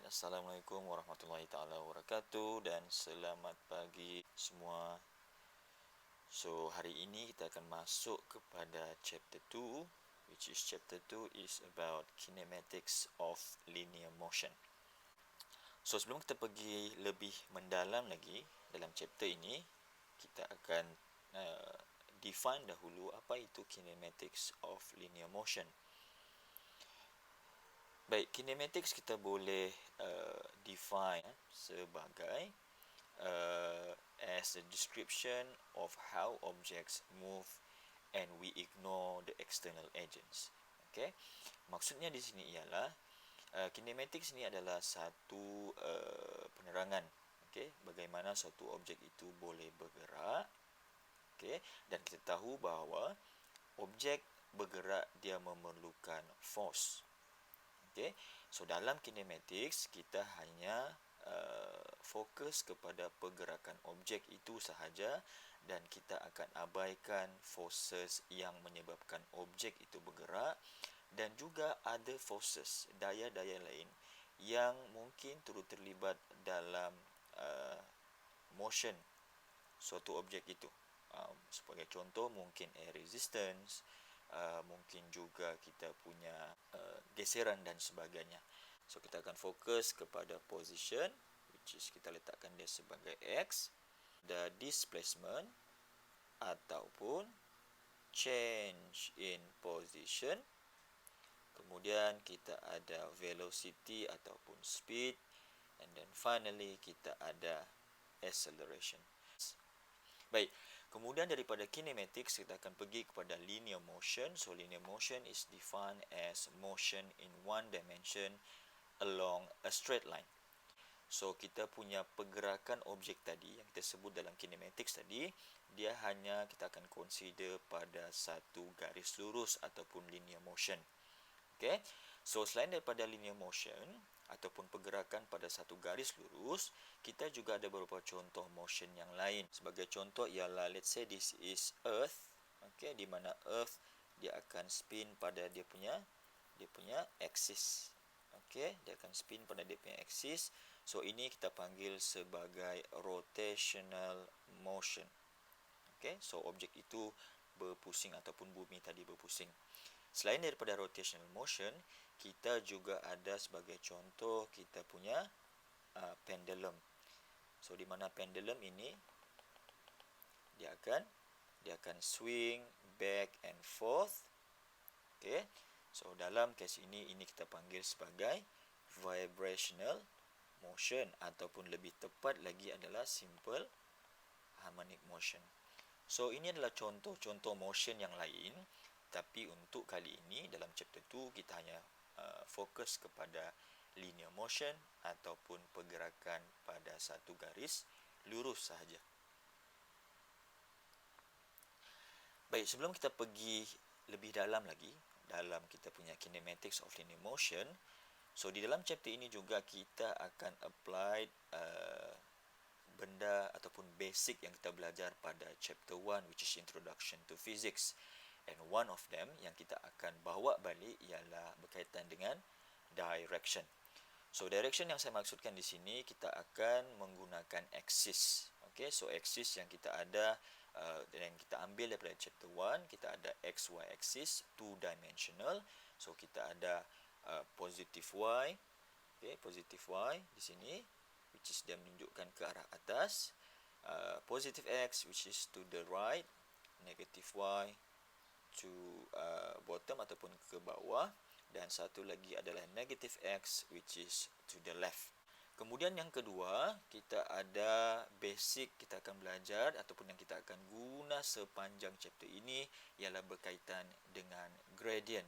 Assalamualaikum warahmatullahi taala wabarakatuh dan selamat pagi semua. So, hari ini kita akan masuk kepada chapter 2, which is chapter 2 is about kinematics of linear motion. So, sebelum kita pergi lebih mendalam lagi dalam chapter ini, kita akan define dahulu apa itu kinematics of linear motion. Baik, kinematics kita boleh define sebagai as a description of how objects move and we ignore the external agents. Okay, maksudnya di sini ialah kinematics ni adalah satu penerangan, okay, bagaimana suatu objek itu boleh bergerak, okay, dan kita tahu bahawa objek bergerak dia memerlukan force. Okay, so dalam kinematics kita hanya fokus kepada pergerakan objek itu sahaja dan kita akan abaikan forces yang menyebabkan objek itu bergerak dan juga other forces, daya-daya lain yang mungkin turut terlibat dalam motion suatu objek itu. Sebagai contoh mungkin air resistance, mungkin juga kita punya geseran dan sebagainya. So kita akan fokus kepada position, which is kita letakkan dia sebagai X, the displacement ataupun change in position. Kemudian kita ada velocity ataupun speed, and then finally kita ada acceleration. Baik, kemudian daripada kinematics kita akan pergi kepada linear motion. So linear motion is defined as motion in one dimension along a straight line. So kita punya pergerakan objek tadi yang kita sebut dalam kinematics tadi, dia hanya kita akan consider pada satu garis lurus ataupun linear motion. Okay, so selain daripada linear motion ataupun pergerakan pada satu garis lurus, kita juga ada beberapa contoh motion yang lain. Sebagai contoh ialah, let's say this is Earth, okay, di mana Earth dia akan spin pada dia punya axis. Okay, dia akan spin pada dia punya axis. So ini kita panggil sebagai rotational motion. Okay, so objek itu berpusing ataupun bumi tadi berpusing. Selain daripada rotational motion, kita juga ada sebagai contoh kita punya pendulum. So di mana pendulum ini dia akan swing back and forth. Okay, so dalam kes ini kita panggil sebagai vibrational motion ataupun lebih tepat lagi adalah simple harmonic motion. So ini adalah contoh-contoh motion yang lain, tapi untuk kali ini dalam chapter 2 kita hanya fokus kepada linear motion ataupun pergerakan pada satu garis lurus sahaja. Baik, sebelum kita pergi lebih dalam lagi dalam kita punya kinematics of linear motion, so di dalam chapter ini juga kita akan apply benda ataupun basic yang kita belajar pada chapter 1, which is introduction to physics. And one of them yang kita akan bawa balik ialah berkaitan dengan direction. So direction yang saya maksudkan di sini, kita akan menggunakan axis. Okay, so axis yang kita ada yang kita ambil daripada chapter 1, kita ada XY axis, two dimensional. So kita ada positive Y, okay, positive Y di sini, which is dia menunjukkan ke arah atas. Positive X, which is to the right, negative Y to bottom ataupun ke bawah, dan satu lagi adalah negative X, which is to the left. Kemudian yang kedua, kita ada basic kita akan belajar ataupun yang kita akan guna sepanjang chapter ini ialah berkaitan dengan gradient.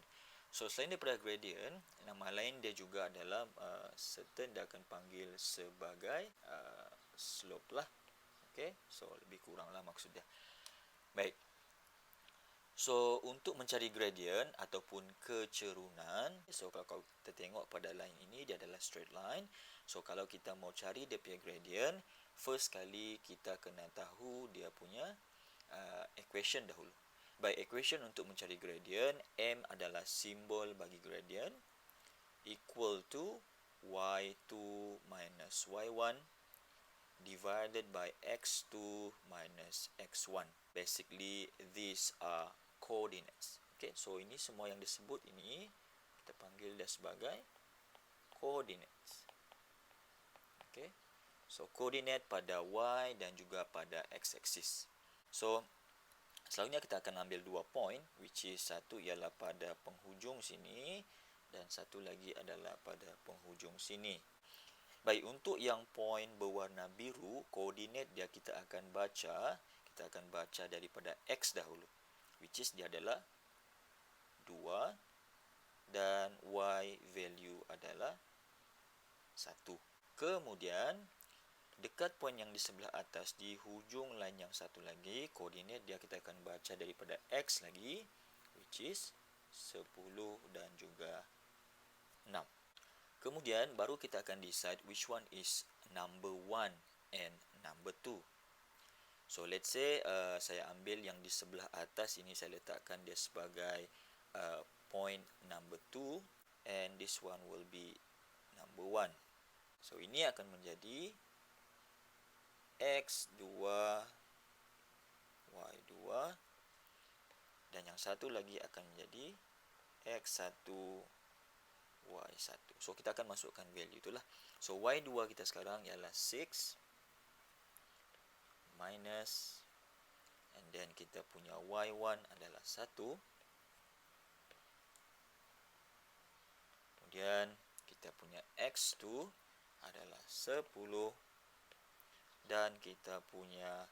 So selain daripada gradient, nama lain dia juga adalah certain dia akan panggil sebagai slope lah. Okay, so lebih kurang lah maksud dia. Baik. So untuk mencari gradient ataupun kecerunan, so kalau kita tengok pada line ini dia adalah straight line. So kalau kita mau cari dia punya gradient, first kali kita kena tahu dia punya equation dahulu. By equation untuk mencari gradient, M adalah simbol bagi gradient, equal to y2 minus y1 divided by x2 minus x1. Basically, these are coordinates. Okay, so ini semua yang disebut ini kita panggil dia sebagai coordinates. Okay, so coordinate pada y dan juga pada x-axis. So selalunya kita akan ambil 2 point, which is satu ialah pada penghujung sini dan satu lagi adalah pada penghujung sini. Baik, untuk yang point berwarna biru, koordinat dia kita akan baca daripada x dahulu, which is dia adalah 2 dan y value adalah 1. Kemudian dekat point yang di sebelah atas, di hujung line yang satu lagi, koordinat dia kita akan baca daripada x lagi, which is 10 dan juga 6. Kemudian baru kita akan decide which one is number 1 and number 2. So let's say saya ambil yang di sebelah atas ini, saya letakkan dia sebagai point number 2 and this one will be number 1. So ini akan menjadi x2 y2 dan yang satu lagi akan menjadi x1 y1. So kita akan masukkan value itulah. So y2 kita sekarang ialah 6 minus, and then kita punya y1 adalah 1. Kemudian kita punya x2 adalah 10 dan kita punya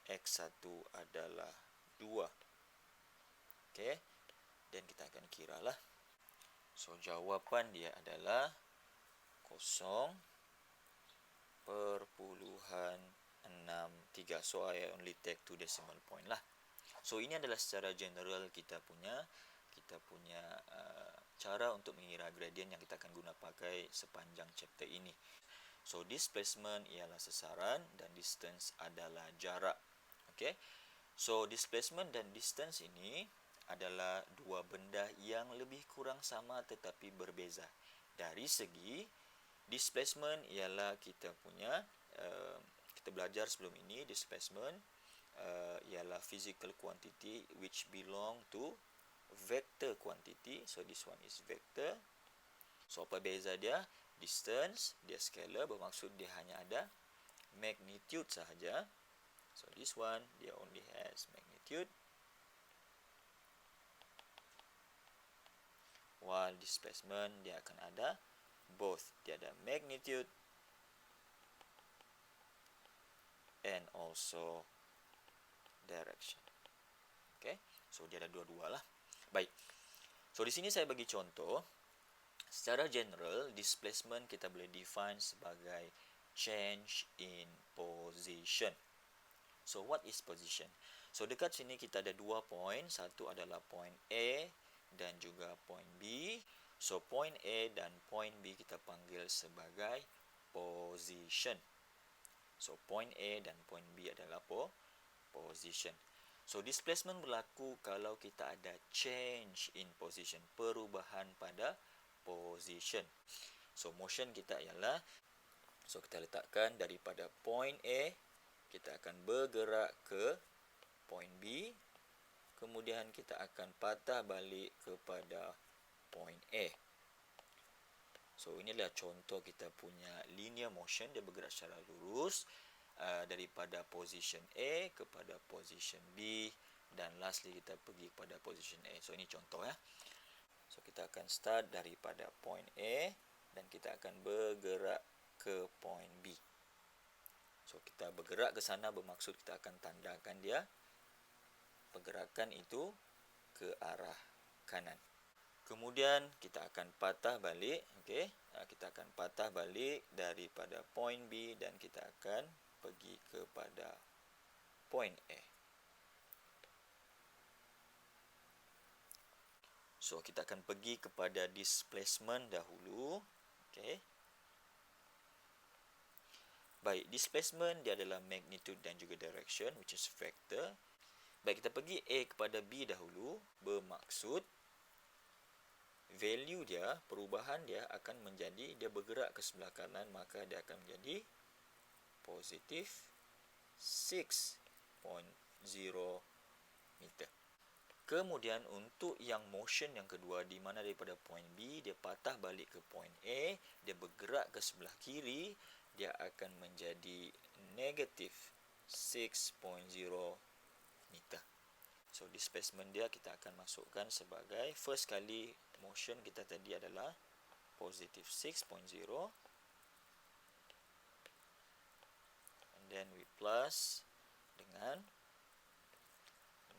x1 adalah 2. Okey, dan kita akan kiralah. So jawapan dia adalah 0.63. So I only take 2 decimal point lah. So ini adalah secara general kita punya cara untuk mengira gradient yang kita akan guna pakai sepanjang chapter ini. So displacement ialah sesaran dan distance adalah jarak. Okay. So displacement dan distance ini adalah dua benda yang lebih kurang sama tetapi berbeza. Dari segi displacement ialah kita punya kita belajar sebelum ini, displacement ialah physical quantity which belong to vector quantity. So this one is vector. So apa beza dia? Distance dia scalar, bermaksud dia hanya ada magnitude sahaja. So this one dia only has magnitude, while displacement dia akan ada both, dia ada magnitude and also direction. Okay, so dia ada dua-dua lah. Baik, so di sini saya bagi contoh. Secara general, displacement kita boleh define sebagai change in position. So what is position? So dekat sini kita ada 2 point, satu adalah point A dan juga point B. So point A dan point B kita panggil sebagai position. So point A dan point B adalah position. So displacement berlaku kalau kita ada change in position, perubahan pada position. So motion kita ialah, so kita letakkan daripada point A, kita akan bergerak ke point B, kemudian kita akan patah balik kepada point A. So inilah contoh kita punya linear motion, dia bergerak secara lurus daripada position A kepada position B dan lastly kita pergi kepada position A. So ini contoh ya. So kita akan start daripada point A dan kita akan bergerak ke point B. So kita bergerak ke sana bermaksud kita akan tandakan dia pergerakan itu ke arah kanan. Kemudian kita akan patah balik, okey. Kita akan patah balik daripada point B dan kita akan pergi kepada point A. So kita akan pergi kepada displacement dahulu, okey. Baik, displacement dia adalah magnitude dan juga direction, which is vector. Baik, kita pergi A kepada B dahulu, bermaksud value dia, perubahan dia akan menjadi, dia bergerak ke sebelah kanan, maka dia akan menjadi positif 6.0 meter. Kemudian untuk yang motion yang kedua, di mana daripada point B dia patah balik ke point A, dia bergerak ke sebelah kiri, dia akan menjadi negatif 6.0 meter. So displacement dia kita akan masukkan sebagai, first kali motion kita tadi adalah positif 6.0, and then we plus dengan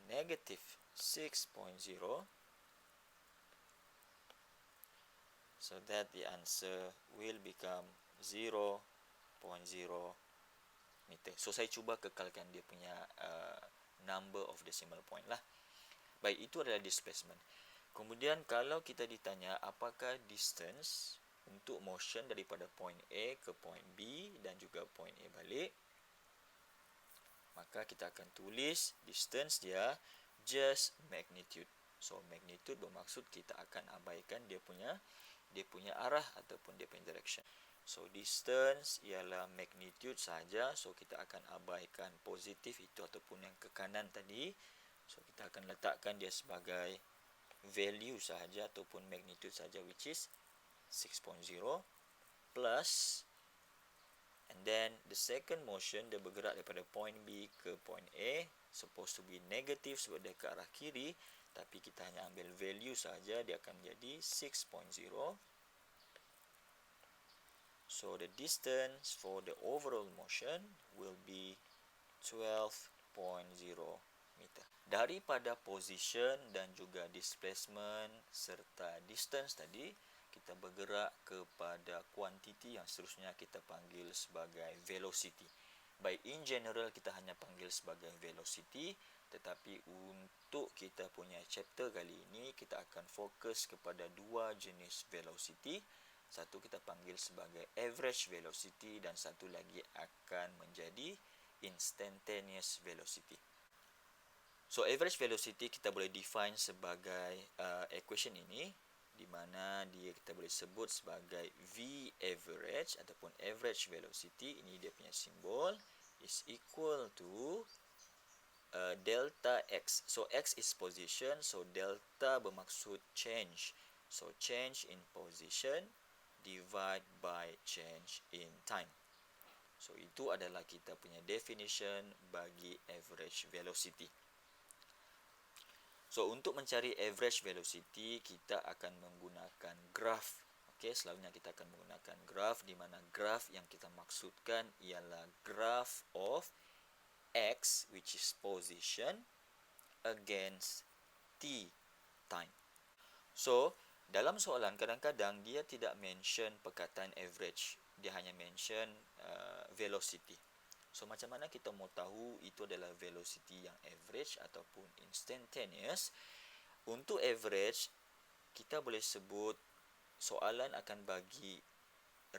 negative 6.0, so that the answer will become 0.0 meter. So saya cuba kekalkan dia punya number of decimal point lah. Baik, itu adalah displacement. Kemudian kalau kita ditanya apakah distance untuk motion daripada point A ke point B dan juga point A balik, maka kita akan tulis distance dia just magnitude. So magnitude bermaksud kita akan abaikan dia punya arah ataupun dia punya direction. So distance ialah magnitude saja, so kita akan abaikan positif itu ataupun yang ke kanan tadi. So kita akan letakkan dia sebagai value sahaja ataupun magnitude saja, which is 6.0 plus, and then the second motion dia bergerak daripada point B ke point A, supposed to be negative sebab dia ke arah kiri, tapi kita hanya ambil value saja, dia akan menjadi 6.0. So the distance for the overall motion will be 12.0 meter. Daripada position dan juga displacement serta distance tadi, kita bergerak kepada kuantiti yang seterusnya kita panggil sebagai velocity. Baik, in general kita hanya panggil sebagai velocity, tetapi untuk kita punya chapter kali ini kita akan fokus kepada dua jenis velocity. Satu kita panggil sebagai average velocity dan satu lagi akan menjadi instantaneous velocity. So average velocity kita boleh define sebagai equation ini, di mana dia kita boleh sebut sebagai V average ataupun average velocity. Ini dia punya simbol, is equal to delta x. So x is position, so delta bermaksud change. So change in position divide by change in time. So itu adalah kita punya definition bagi average velocity. So untuk mencari average velocity kita akan menggunakan graph. Okey, selalunya kita akan menggunakan graph, di mana graph yang kita maksudkan ialah graph of x, which is position, against t, time. So dalam soalan kadang-kadang dia tidak mention perkataan average, dia hanya mention velocity. So macam mana kita mau tahu itu adalah velocity yang average ataupun instantaneous? Untuk average, kita boleh sebut soalan akan bagi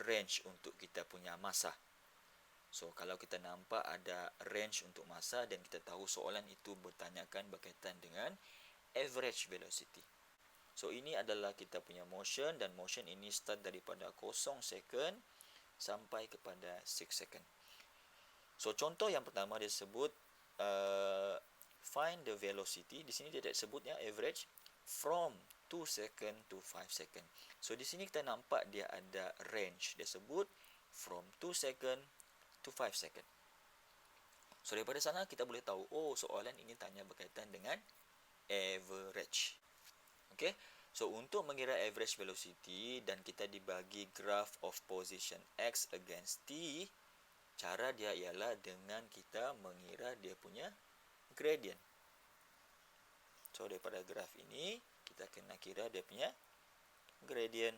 range untuk kita punya masa. So kalau kita nampak ada range untuk masa dan kita tahu soalan itu bertanyakan berkaitan dengan average velocity. So ini adalah kita punya motion, dan motion ini start daripada 0 second sampai kepada 6 second. So contoh yang pertama dia sebut find the velocity. Di sini dia tak sebutnya average from 2 second to 5 second. So di sini kita nampak dia ada range. Dia sebut from 2 second to 5 second. So daripada sana kita boleh tahu, oh soalan ini tanya berkaitan dengan average. Okay. So untuk mengira average velocity dan kita dibagi graph of position x against t, cara dia ialah dengan kita mengira dia punya gradient. So daripada graf ini kita kena kira dia punya gradient.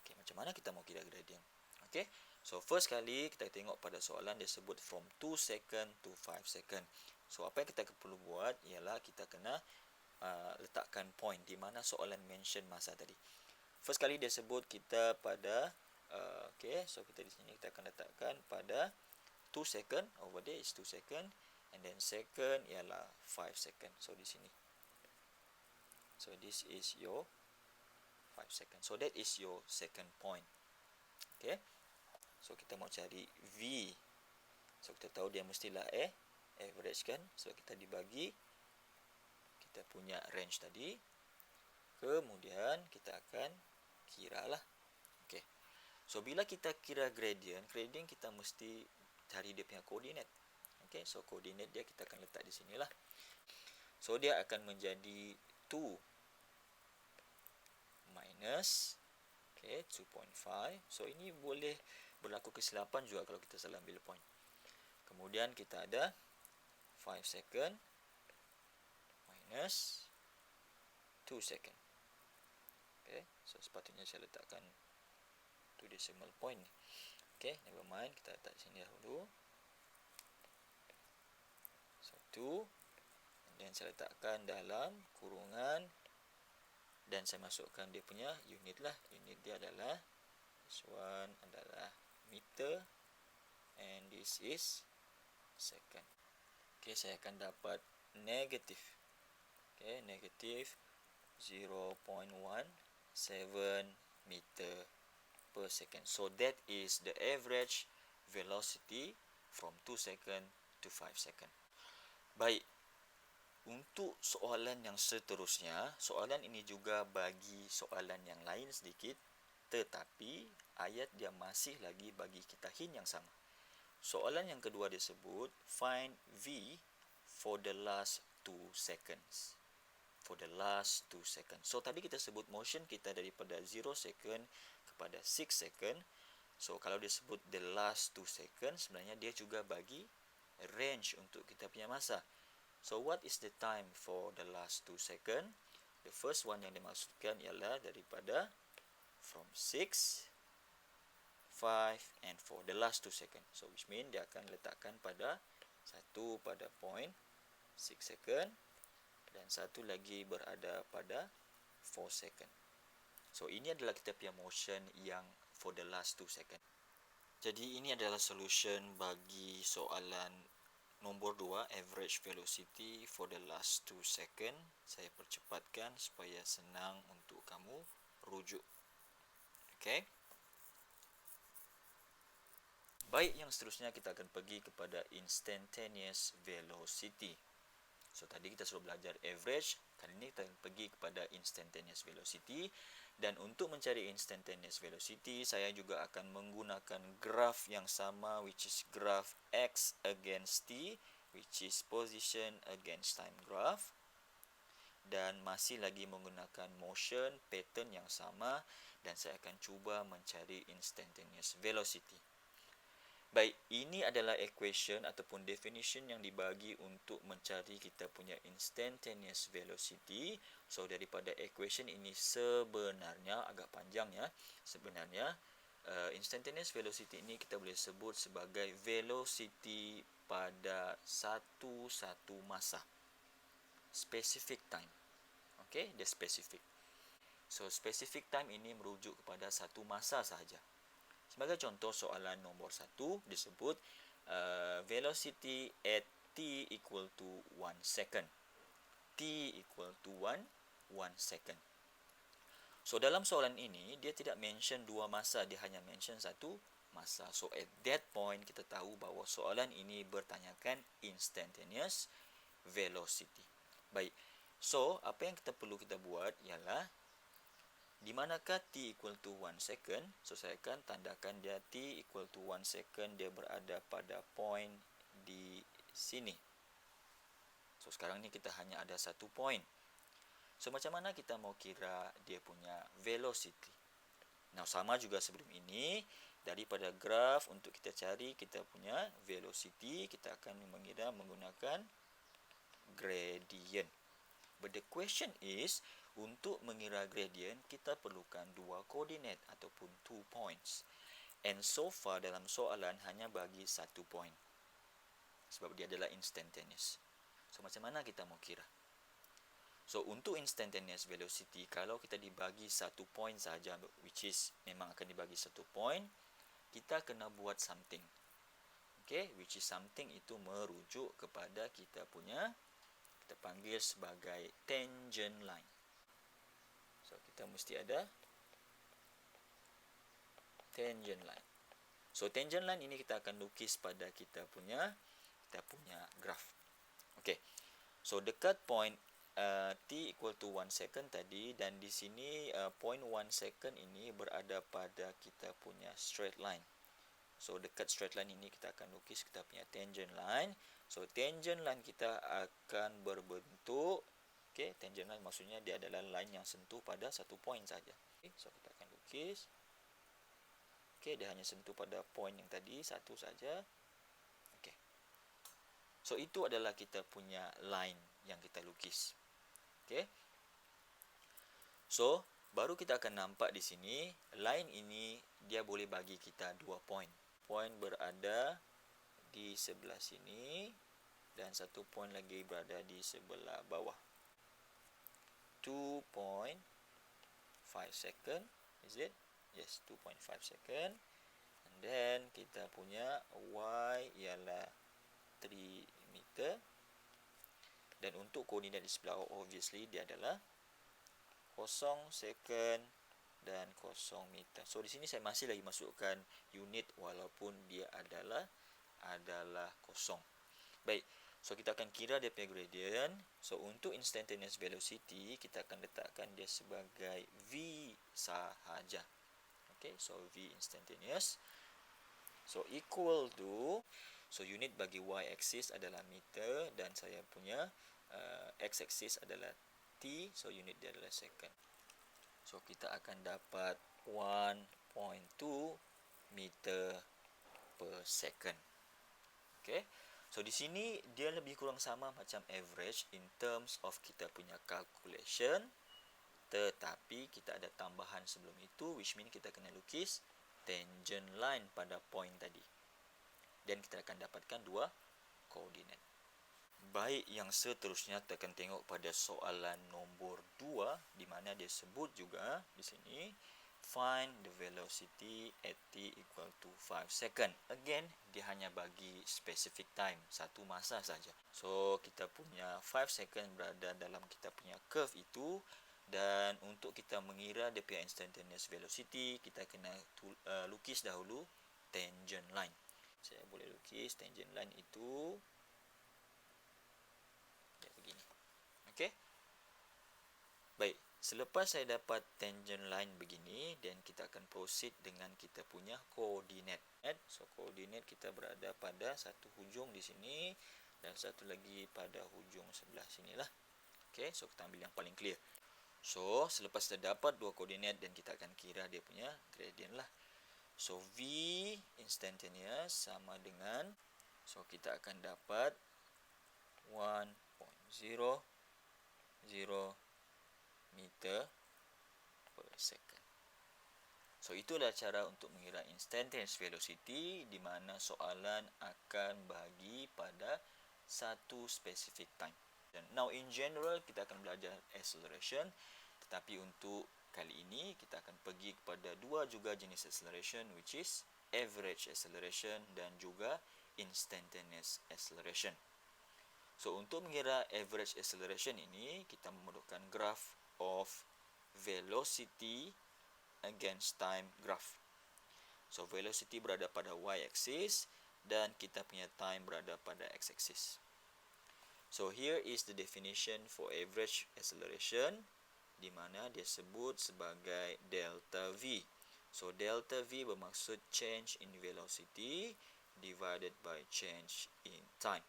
Okay, macam mana kita mau kira gradient? Okay, so first kali kita tengok pada soalan dia sebut from 2 second to 5 second. So apa yang kita perlu buat ialah kita kena letakkan point di mana soalan mention masa tadi. First kali dia sebut kita pada okay, so kita di sini kita akan letakkan pada 2 second, over there is 2 second, and then second ialah 5 second. So di sini So this is your 5 seconds. So that is your second point. Okay. So kita mau cari V. So kita tahu dia mestilah average kan. So kita dibagi kita punya range tadi. Kemudian kita akan kira lah. Okay. So bila kita kira gradient kita mesti cari dia punya koordinat. Okay. So koordinat dia kita akan letak di sinilah. So dia akan menjadi 2 minus 2.5. So ini boleh berlaku kesilapan juga kalau kita salah ambil point. Kemudian kita ada 5 second minus 2 second. Okay, so sepatutnya saya letakkan 2 decimal point ni. Okay, never mind, kita letak sini dahulu. So 2, dan saya letakkan dalam kurungan dan saya masukkan dia punya unit lah. Unit dia adalah this one adalah meter and this is second. Okay, saya akan dapat negatif. Okay, negatif 0.17 meter per second. So that is the average velocity from 2 second to 5 second. Baik. Untuk soalan yang seterusnya, soalan ini juga bagi soalan yang lain sedikit, tetapi ayat dia masih lagi bagi kita hint yang sama. Soalan yang kedua disebut find V for the last 2 seconds. For the last 2 seconds. So tadi kita sebut motion kita daripada 0 second kepada 6 second. So kalau disebut the last 2 seconds, sebenarnya dia juga bagi range untuk kita punya masa. So what is the time for the last 2 second? The first one yang dimaksudkan ialah daripada from 6, 5 and 4. The last 2 second. So which mean dia akan letakkan pada satu pada point 6 second dan satu lagi berada pada 4 second. So ini adalah kita punya motion yang for the last 2 second. Jadi ini adalah solution bagi soalan nombor 2, average velocity for the last 2 second. Saya percepatkan supaya senang untuk kamu rujuk. Okay. Baik, yang seterusnya kita akan pergi kepada instantaneous velocity. So tadi kita sudah belajar average, kali ini kita akan pergi kepada instantaneous velocity. Dan untuk mencari instantaneous velocity, saya juga akan menggunakan graph yang sama, which is graph x against t, which is position against time graph. Dan masih lagi menggunakan motion pattern yang sama, dan saya akan cuba mencari instantaneous velocity. Baik, ini adalah equation ataupun definition yang dibagi untuk mencari kita punya instantaneous velocity. So, daripada equation ini sebenarnya agak panjang ya. Sebenarnya, instantaneous velocity ini kita boleh sebut sebagai velocity pada satu masa. Specific time. Okay, dia specific. So, specific time ini merujuk kepada satu masa sahaja. Sebagai contoh, soalan nombor 1 disebut velocity at t equal to 1 second. T equal to 1 second. So, dalam soalan ini, dia tidak mention dua masa, dia hanya mention satu masa. So, at that point, kita tahu bahawa soalan ini bertanyakan instantaneous velocity. Baik, so, apa yang kita perlu kita buat ialah di manakah t equal to 1 second? So, saya akan tandakan dia t equal to 1 second. Dia berada pada point di sini. So, sekarang ni kita hanya ada satu point. So, macam mana kita mau kira dia punya velocity? Nah, sama juga sebelum ini. Daripada graf untuk kita cari kita punya velocity, kita akan mengira menggunakan gradient. But the question is, untuk mengira gradient, kita perlukan dua koordinat ataupun 2 points. And so far dalam soalan hanya bagi satu point. Sebab dia adalah instantaneous. So, macam mana kita mau kira? So, untuk instantaneous velocity, kalau kita dibagi satu point saja, which is memang akan dibagi satu point, kita kena buat something. Okay, which is something itu merujuk kepada kita punya, kita panggil sebagai tangent line. So kita mesti ada tangent line. So tangent line ini kita akan lukis pada kita punya graf. Okey. So dekat point t equal to 1 second tadi, dan di sini point 1 second ini berada pada kita punya straight line. So dekat straight line ini kita akan lukis kita punya tangent line. So tangent line kita akan berbentuk, okey, tangent line maksudnya dia adalah line yang sentuh pada satu point saja. Okay, so kita akan lukis. Okey, dia hanya sentuh pada point yang tadi satu saja. Okey. So itu adalah kita punya line yang kita lukis. Okey. So baru kita akan nampak di sini line ini dia boleh bagi kita dua point. Point berada di sebelah sini dan satu point lagi berada di sebelah bawah. 2.5 second, is it? Yes, 2.5 second. And then kita punya y ialah 3 meter. Dan untuk koordinat di sebelah obviously dia adalah 0 second dan 0 meter. So di sini saya masih lagi masukkan unit walaupun dia adalah kosong. Baik. So kita akan kira dia punya gradient. So untuk instantaneous velocity kita akan letakkan dia sebagai v sahaja. Okay, so v instantaneous. So equal to, so unit bagi y axis adalah meter dan saya punya x axis adalah t, so unit dia adalah second. So kita akan dapat 1.2 meter per second. Okay. So di sini dia lebih kurang sama macam average in terms of kita punya calculation, tetapi kita ada tambahan sebelum itu, which mean kita kena lukis tangent line pada point tadi. Dan kita akan dapatkan dua koordinat. Baik, yang seterusnya kita akan tengok pada soalan nombor 2 di mana dia sebut juga di sini find the velocity at t equal to 5 second. Again, dia hanya bagi specific time, satu masa saja. So, kita punya 5 second berada dalam kita punya curve itu, dan untuk kita mengira dia punya instantaneous velocity, kita kena lukis dahulu tangent line. Saya boleh lukis tangent line itu begini. Okey. Baik, selepas saya dapat tangent line begini, dan kita akan proceed dengan kita punya koordinat. So koordinat kita berada pada satu hujung di sini dan satu lagi pada hujung sebelah sinilah. Okey, so kita ambil yang paling clear. So selepas kita dapat dua koordinat, dan kita akan kira dia punya gradient lah. So v instantaneous sama dengan, so kita akan dapat 1.00 meter per second. So itulah cara untuk mengira instantaneous velocity, di mana soalan akan bagi pada satu specific time. Dan now in general kita akan belajar acceleration, tetapi untuk kali ini kita akan pergi kepada dua juga jenis acceleration, which is average acceleration dan juga instantaneous acceleration. So untuk mengira average acceleration ini, kita memerlukan graph of velocity against time graph. So velocity berada pada y-axis dan kita punya time berada pada x-axis. So here is the definition for average acceleration, di mana dia sebut sebagai delta v. So delta v bermaksud change in velocity divided by change in time.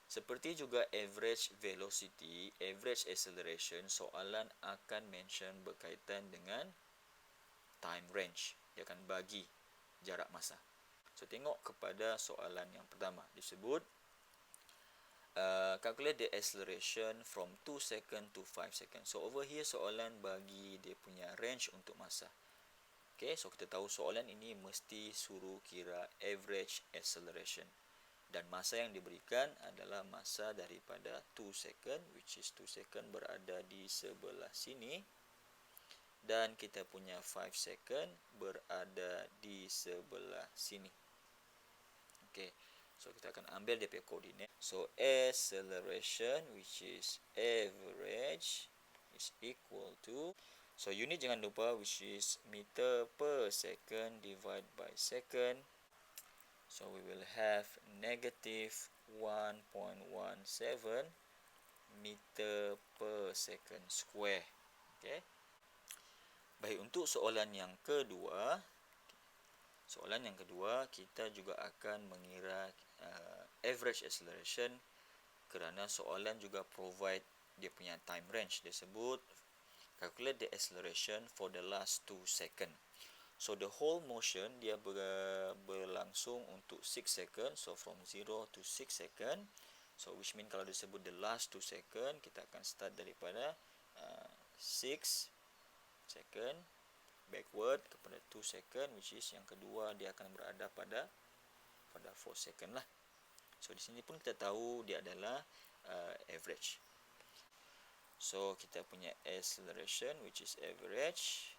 Seperti juga average velocity, average acceleration, soalan akan mention berkaitan dengan time range. Dia akan bagi jarak masa. So tengok kepada soalan yang pertama, disebut calculate the acceleration from 2 second to 5 second. So over here soalan bagi dia punya range untuk masa. Okay, so kita tahu soalan ini mesti suruh kira average acceleration. Dan masa yang diberikan adalah masa daripada 2 second, which is 2 second berada di sebelah sini. Dan kita punya 5 second berada di sebelah sini. Okay, so kita akan ambil dia punya koordinat. So acceleration, which is average, is equal to, so unit jangan lupa, which is meter per second divided by second. So we will have negative 1.17 meter per second square. Okay. Baik, untuk soalan yang kedua, kita juga akan mengira average acceleration, kerana soalan juga provide dia punya time range. Dia sebut calculate the acceleration for the last 2 second. So the whole motion dia berlangsung untuk 6 second. So from 0 to 6 second. So which mean kalau disebut the last 2 second, kita akan start daripada 6 second backward kepada 2 second, which is yang kedua dia akan berada pada 4 second lah. So di sini pun kita tahu dia adalah average. So kita punya acceleration, which is average,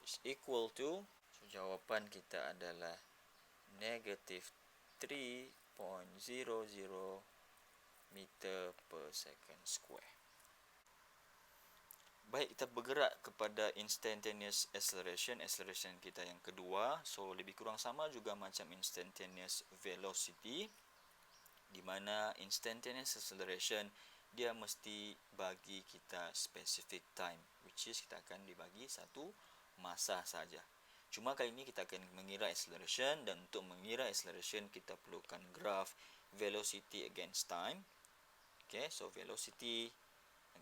is equal to, so jawapan kita adalah negative 3.00 meter per second square. Baik, kita bergerak kepada instantaneous acceleration kita yang kedua. So lebih kurang sama juga macam instantaneous velocity, di mana instantaneous acceleration dia mesti bagi kita specific time, which is kita akan dibagi satu masa saja. Cuma kali ini kita akan mengira acceleration, dan untuk mengira acceleration kita perlukan graph velocity against time. Okay, so velocity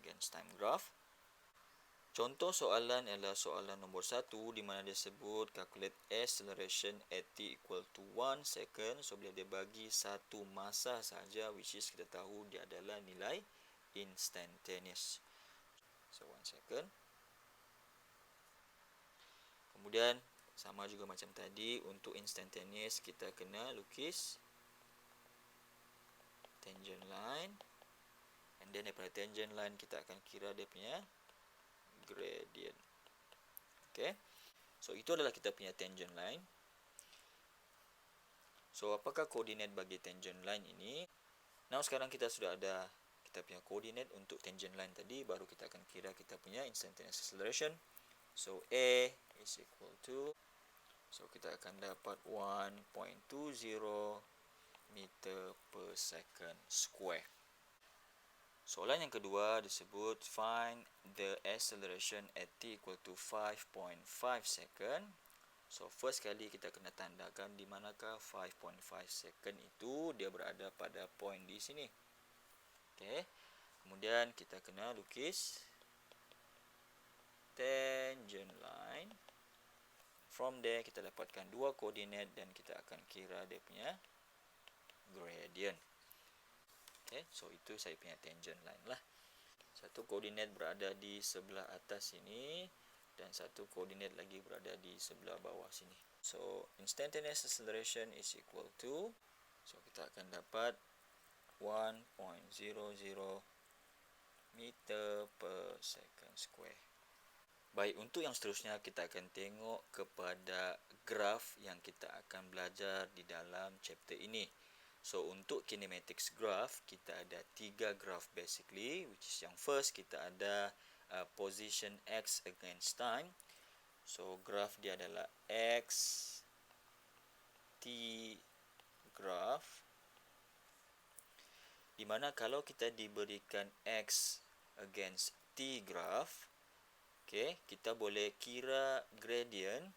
against time graph. Contoh soalan adalah soalan nombor 1, di mana dia sebut calculate acceleration at t equal to 1 second. So bila dia bagi satu masa saja, which is kita tahu dia adalah nilai instantaneous. So 1 second. Kemudian sama juga macam tadi, untuk instantaneous kita kena lukis tangent line, and then daripada tangent line kita akan kira dia punya gradient. Okay, so itu adalah kita punya tangent line. So apakah koordinat bagi tangent line ini? Now sekarang kita sudah ada kita punya koordinat untuk tangent line tadi, baru kita akan kira kita punya instantaneous acceleration. So A is equal to, so kita akan dapat 1.20 meter per second square. Soalan yang kedua disebut find the acceleration at t equal to 5.5 second. So first kali kita kena tandakan di manakah 5.5 second itu dia berada pada point di sini. Okay. Kemudian kita kena lukis tangent line. From there kita dapatkan dua koordinat dan kita akan kira dia punya gradient. Okay, so itu saya punya tangent line lah. Satu koordinat berada di sebelah atas sini, dan satu koordinat lagi berada di sebelah bawah sini. So instantaneous acceleration is equal to, so kita akan dapat 1.00 meter per second square. Baik, untuk yang seterusnya kita akan tengok kepada graf yang kita akan belajar di dalam chapter ini. So untuk kinematics graph kita ada 3 graph basically, which is yang first kita ada position x against time. So graph dia adalah x t graph, di mana kalau kita diberikan x against t graph, okay, kita boleh kira gradient,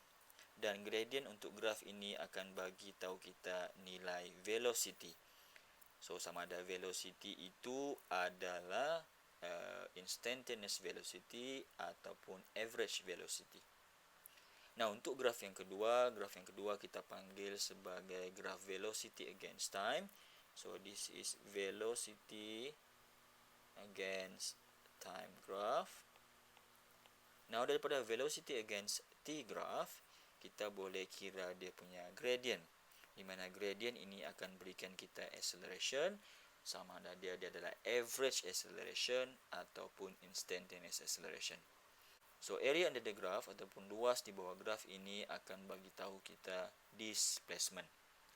dan gradient untuk graf ini akan bagi tahu kita nilai velocity. So sama ada velocity itu adalah instantaneous velocity ataupun average velocity. Nah, untuk graf yang kedua kita panggil sebagai graf velocity against time. So this is velocity against time graph. Now daripada velocity against t graph, kita boleh kira dia punya gradient, di mana gradient ini akan berikan kita acceleration, sama ada dia adalah average acceleration ataupun instantaneous acceleration. So area under the graph ataupun luas di bawah graf ini akan bagi tahu kita displacement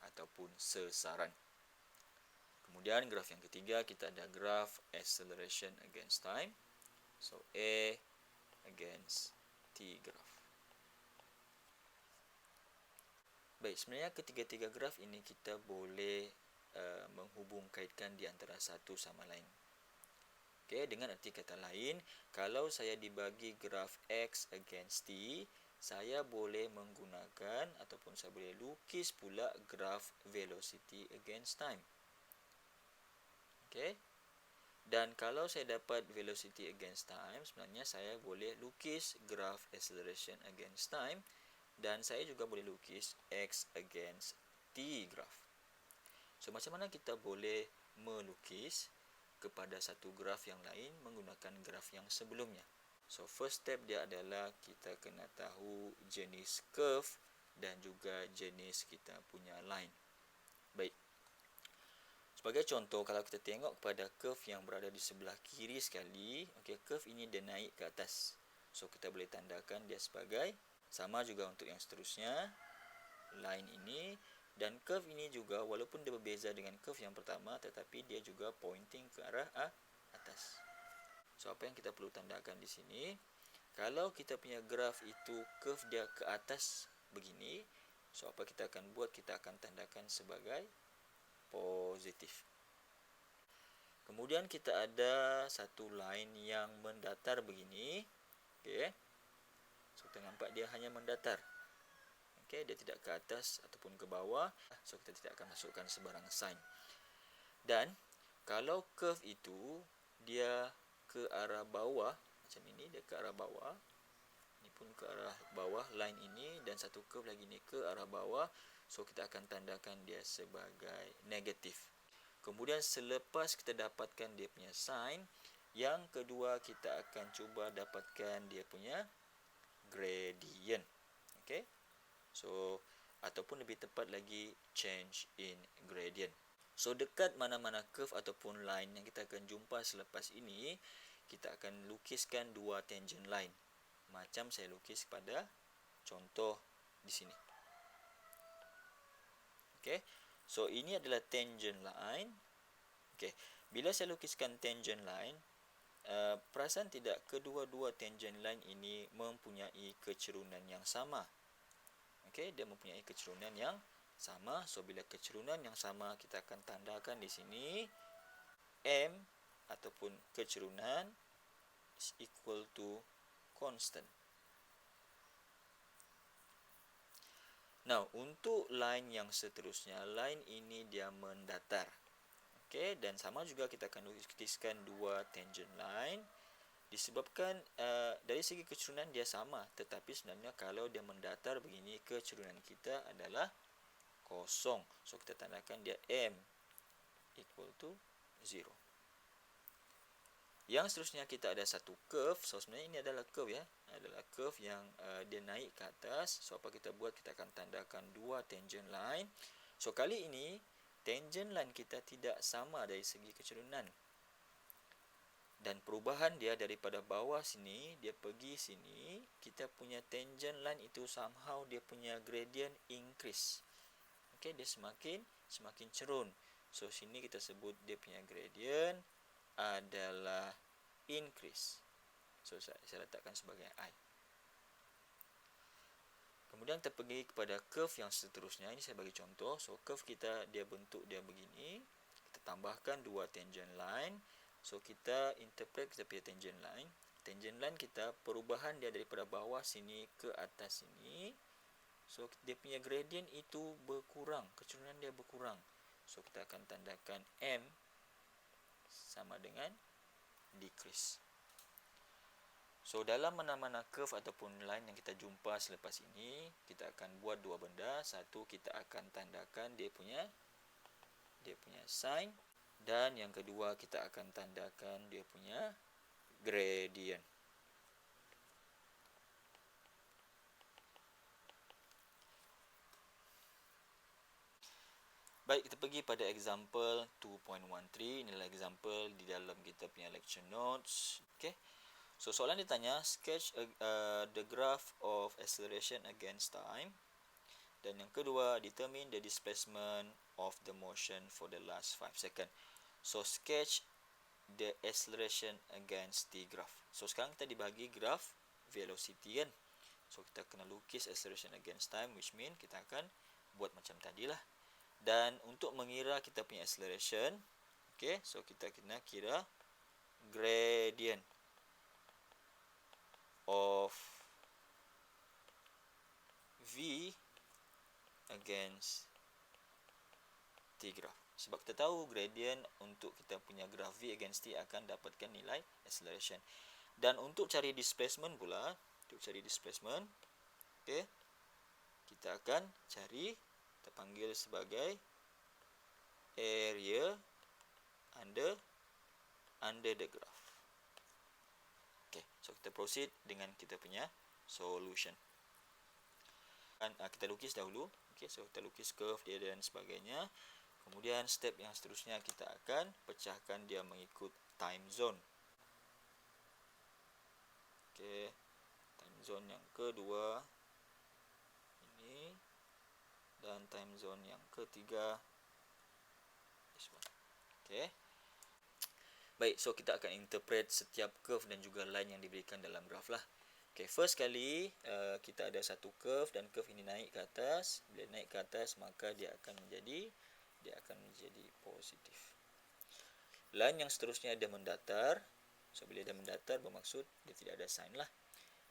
ataupun sesaran. Kemudian graf yang ketiga kita ada graf acceleration against time. So A against t graph. Baik, sebenarnya ketiga-tiga graf ini kita boleh menghubung kaitkan di antara satu sama lain. Okey, dengan arti kata lain, kalau saya dibagi graf x against t, saya boleh menggunakan ataupun saya boleh lukis pula graf velocity against time. Okey. Dan kalau saya dapat velocity against time, sebenarnya saya boleh lukis graf acceleration against time dan saya juga boleh lukis x against t graph. So, macam mana kita boleh melukis kepada satu graf yang lain menggunakan graf yang sebelumnya? So, first step dia adalah kita kena tahu jenis curve dan juga jenis kita punya line. Baik. Sebagai contoh, kalau kita tengok kepada curve yang berada di sebelah kiri sekali, okay, curve ini dia naik ke atas. So, kita boleh tandakan dia sebagai, sama juga untuk yang seterusnya, line ini, dan curve ini juga walaupun dia berbeza dengan curve yang pertama, tetapi dia juga pointing ke arah atas. So, apa yang kita perlu tandakan di sini, kalau kita punya graf itu curve dia ke atas begini, so apa kita akan buat, kita akan tandakan sebagai positif. Kemudian kita ada satu line yang mendatar begini. Okey. So, kita nampak dia hanya mendatar. Okey, dia tidak ke atas ataupun ke bawah. So, kita tidak akan masukkan sebarang sign. Dan kalau curve itu dia ke arah bawah, macam ini, dia ke arah bawah. Ini pun ke arah bawah, line ini, dan satu curve lagi ni ke arah bawah. So, kita akan tandakan dia sebagai negatif. Kemudian selepas kita dapatkan dia punya sign, yang kedua kita akan cuba dapatkan dia punya gradient. Okey. So, ataupun lebih tepat lagi, change in gradient. So, dekat mana-mana curve ataupun line yang kita akan jumpa selepas ini, kita akan lukiskan dua tangent line. Macam saya lukis pada contoh di sini. Okey. So, ini adalah tangent line. Okey. Bila saya lukiskan tangent line, perasan tidak kedua-dua tangent line ini mempunyai kecerunan yang sama. Okey, dia mempunyai kecerunan yang sama. So, bila kecerunan yang sama, kita akan tandakan di sini M ataupun kecerunan is equal to constant. Now, untuk line yang seterusnya, line ini dia mendatar. Okey, dan sama juga kita akan lukiskan dua tangent line. Disebabkan dari segi kecerunan dia sama, tetapi sebenarnya kalau dia mendatar begini, kecerunan kita adalah kosong. So, kita tandakan dia M equal to 0. Yang seterusnya kita ada satu curve. So, sebenarnya ini adalah curve ya. Adalah curve yang dia naik ke atas. So, apa kita buat? Kita akan tandakan dua tangent line. So, kali ini tangent line kita tidak sama dari segi kecerunan. Dan perubahan dia daripada bawah sini, dia pergi sini, kita punya tangent line itu somehow dia punya gradient increase. Okey, dia semakin cerun. So, sini kita sebut dia punya gradient adalah increase. So, saya letakkan sebagai I. Kemudian kita pergi kepada curve yang seterusnya. Ini saya bagi contoh. So, curve kita dia bentuk dia begini. Kita tambahkan dua tangent line. So, kita interpret kita punya tangent line. Tangent line kita, perubahan dia daripada bawah sini ke atas sini. So, dia punya gradient itu berkurang. Kecerunan dia berkurang. So, kita akan tandakan M sama dengan decrease. So, dalam mana-mana curve ataupun line yang kita jumpa selepas ini, kita akan buat dua benda. Satu, kita akan tandakan dia punya sign. Dan yang kedua, kita akan tandakan dia punya gradient. Baik, kita pergi pada example 2.13. Inilah example di dalam kita punya lecture notes. Okay. So, soalan ditanya, sketch the graph of acceleration against time. Dan yang kedua, determine the displacement of the motion for the last 5 seconds. So, sketch the acceleration against t graph. So, sekarang kita dibagi graf velocity kan. So kita kena lukis acceleration against time, which mean kita akan buat macam tadi lah. Dan untuk mengira kita punya acceleration, okay, so kita kena kira gradient of v against t graph. Sebab kita tahu gradient untuk kita punya graph v against t akan dapatkan nilai acceleration. Dan untuk cari displacement pula, okay, kita akan cari, kita panggil sebagai area under the graph. Okay, so kita proceed dengan kita punya solution. Kita lukis dahulu. Okay, so kita lukis curve dia dan sebagainya. Kemudian step yang seterusnya kita akan pecahkan dia mengikut time zone. Okay, time zone yang kedua ini, dan time zone yang ketiga this one. Okay, baik, so kita akan interpret setiap curve dan juga line yang diberikan dalam graf lah. Okay, first kali kita ada satu curve dan curve ini naik ke atas. Bila naik ke atas maka dia akan menjadi positif. Line yang seterusnya dia mendatar. So bila dia mendatar bermaksud dia tidak ada sign lah.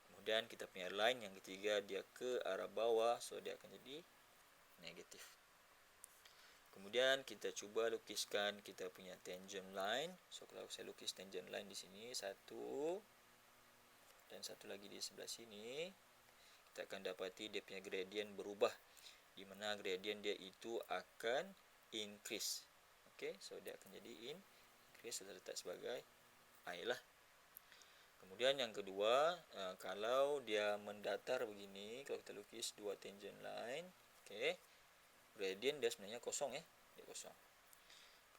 Kemudian kita punya line yang ketiga dia ke arah bawah, so dia akan jadi negatif. Kemudian kita cuba lukiskan kita punya tangent line. So kalau saya lukis tangent line di sini, satu dan satu lagi di sebelah sini, kita akan dapati dia punya gradient berubah, di mana gradient dia itu akan increase. Okay, so dia akan jadi increase, kita letak sebagai I lah. Kemudian yang kedua, kalau dia mendatar begini, kalau kita lukis dua tangent line, okay, gradient dia sebenarnya kosong ya, dia kosong.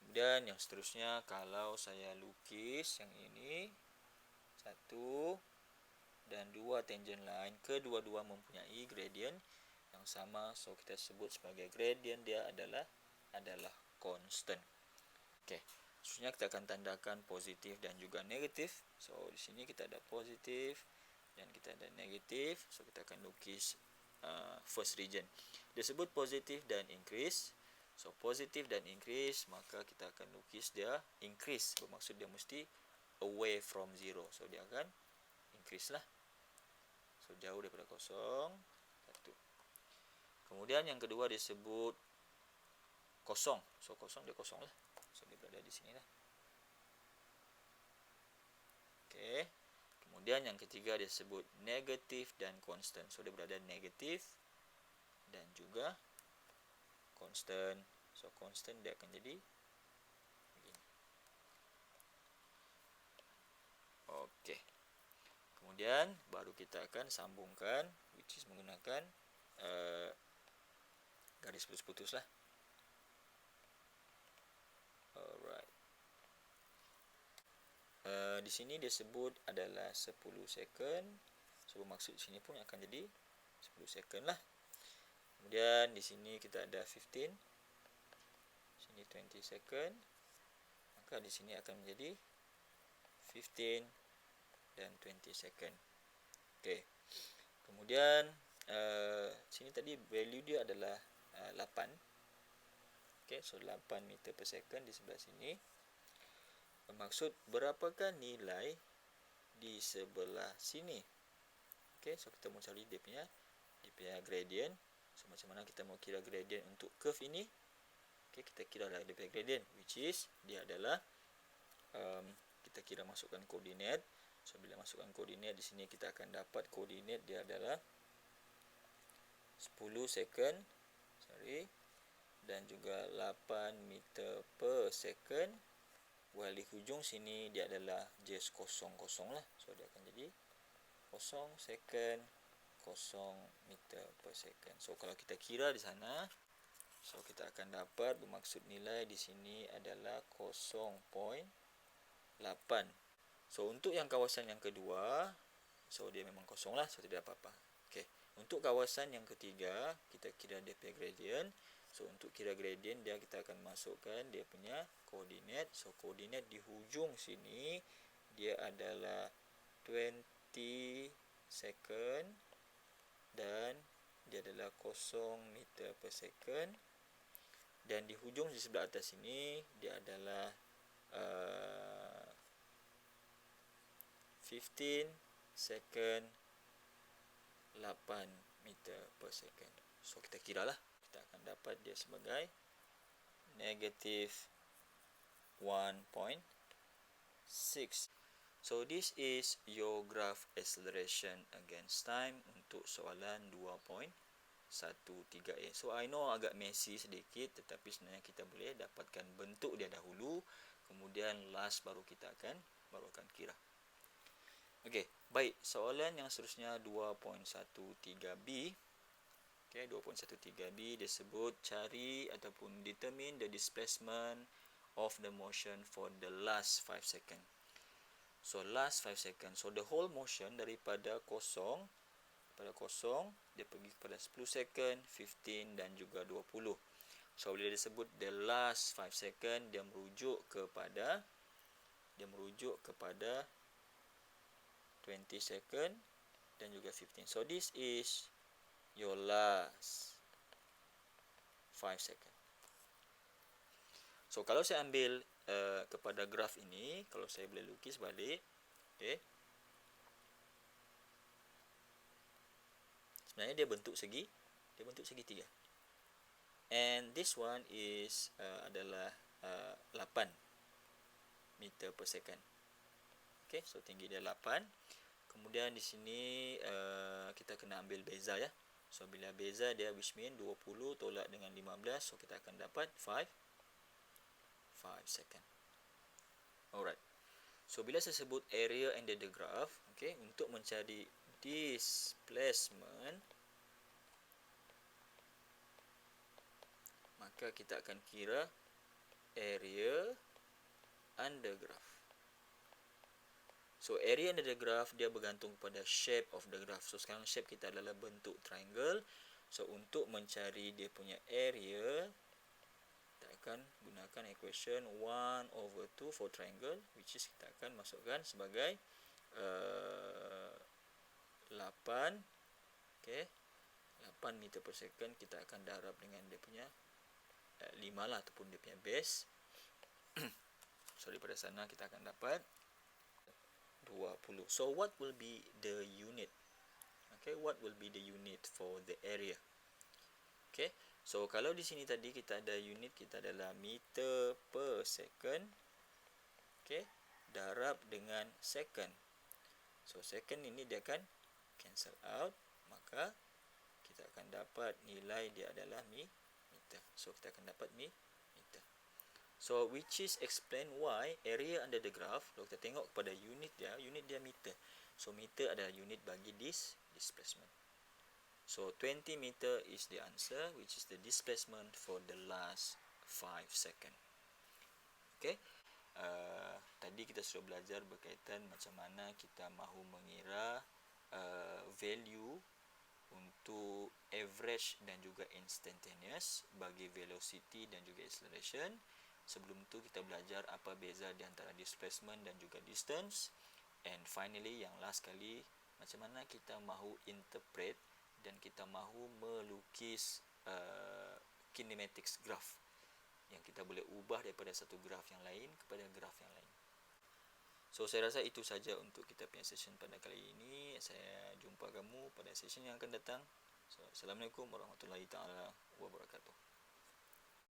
Kemudian yang seterusnya, kalau saya lukis yang ini, satu dan dua tangent line, kedua-dua mempunyai gradient yang sama, so kita sebut sebagai gradient dia adalah constant. Okay, seterusnya kita akan tandakan positif dan juga negatif. So di sini kita ada positif dan kita ada negatif. So kita akan lukis first region. Dia sebut positif dan increase. So positif dan increase, maka kita akan lukis dia increase, bermaksud dia mesti away from zero. So dia akan increase lah. So jauh daripada kosong, satu. Kemudian yang kedua disebut kosong. So kosong dia kosong lah. So dia berada di sini lah. Okay. Kemudian yang ketiga disebut negatif dan constant. So dia berada negatif dan juga constant. So constant dia akan jadi begini. Okay. Kemudian baru kita akan sambungkan, which is menggunakan garis putus-putus lah. Alright. Di sini dia sebut adalah 10 second. So bermaksud di sini pun akan jadi 10 second lah. Kemudian di sini kita ada 15. Sini 20 second. Maka di sini akan menjadi 15 dan 20 second. Okay. Kemudian sini tadi value dia adalah 8. Okay, so 8 meter per second di sebelah sini. Bermaksud berapakah nilai di sebelah sini. Okay, so kita mau cari dia punya gradient. So macam mana kita mau kira gradient untuk curve ini? Okay, kita kira lah dia punya gradient, which is dia adalah kita kira masukkan koordinat. So bila masukkan koordinat di sini kita akan dapat koordinat dia adalah 10 second, dan juga 8 meter per second. While di hujung sini dia adalah just kosong-kosong lah. So dia akan jadi 0 second, 0 meter per second. So kalau kita kira di sana, so kita akan dapat bermaksud nilai di sini adalah 0.8. So untuk yang kawasan yang kedua, so dia memang kosong lah, so tidak apa-apa. Okay. Untuk kawasan yang ketiga, kita kira dia punya gradient. So untuk kira gradient dia, kita akan masukkan dia punya koordinat. So koordinat di hujung sini dia adalah 20 second, dan dia adalah 0 meter per second, dan di hujung di sebelah atas ini dia adalah 15 second, 8 meter per second. So kita kira lah, kita akan dapat dia sebagai negative 1.6. So this is your graph acceleration against time untuk soalan 2.13a. So I know agak messy sedikit, tetapi sebenarnya kita boleh dapatkan bentuk dia dahulu, kemudian last baru kita akan kira. Okey, baik. Soalan yang seterusnya 2.13b. Okey, 2.13b dia sebut cari ataupun determine the displacement of the motion for the last 5 second. So last 5 second. So the whole motion daripada kosong dia pergi kepada 10 second, 15 dan juga 20. So bila disebut the last 5 second, dia merujuk kepada 20 second dan juga 15. So this is your last 5 second. So kalau saya ambil kepada graf ini, kalau saya boleh lukis balik, okey. Sebenarnya dia bentuk segitiga. And this one is adalah 8 meter per second. Okey, so tinggi dia 8. Kemudian di sini kita kena ambil beza ya. So bila beza dia, which mean 20 tolak dengan 15, so kita akan dapat 5 second. Alright. So bila saya sebut area under the graph, okay, untuk mencari displacement, maka kita akan kira area under graph. So area under the graph dia bergantung pada shape of the graph. So sekarang shape kita adalah bentuk triangle. So untuk mencari dia punya area, kita akan gunakan equation 1/2 for triangle, which is kita akan masukkan sebagai 8, okay, 8 meter per second. Kita akan darab dengan dia punya 5 lah, ataupun dia punya base. So daripada sana kita akan dapat 20. So what will be the unit? Okay, what will be the unit for the area? Okay, so kalau di sini tadi kita ada unit, kita adalah meter per second, okay, darab dengan second. So second ini dia akan cancel out, maka kita akan dapat nilai dia adalah meter. So kita akan dapat meter. So which is explain why area under the graph, kalau kita tengok kepada unit dia meter. So meter adalah unit bagi displacement. So 20 meter is the answer, which is the displacement for the last 5 second. Okay. Tadi kita sudah belajar berkaitan macam mana kita mahu mengira value untuk average dan juga instantaneous bagi velocity dan juga acceleration. Sebelum tu kita belajar apa beza di antara displacement dan juga distance. And finally, yang last kali, macam mana kita mahu interpret dan kita mahu melukis kinematics graph yang kita boleh ubah daripada satu graf yang lain kepada graf yang lain. So saya rasa itu saja untuk kita punya session pada kali ini. Saya jumpa kamu pada session yang akan datang. So, Assalamualaikum warahmatullahi taala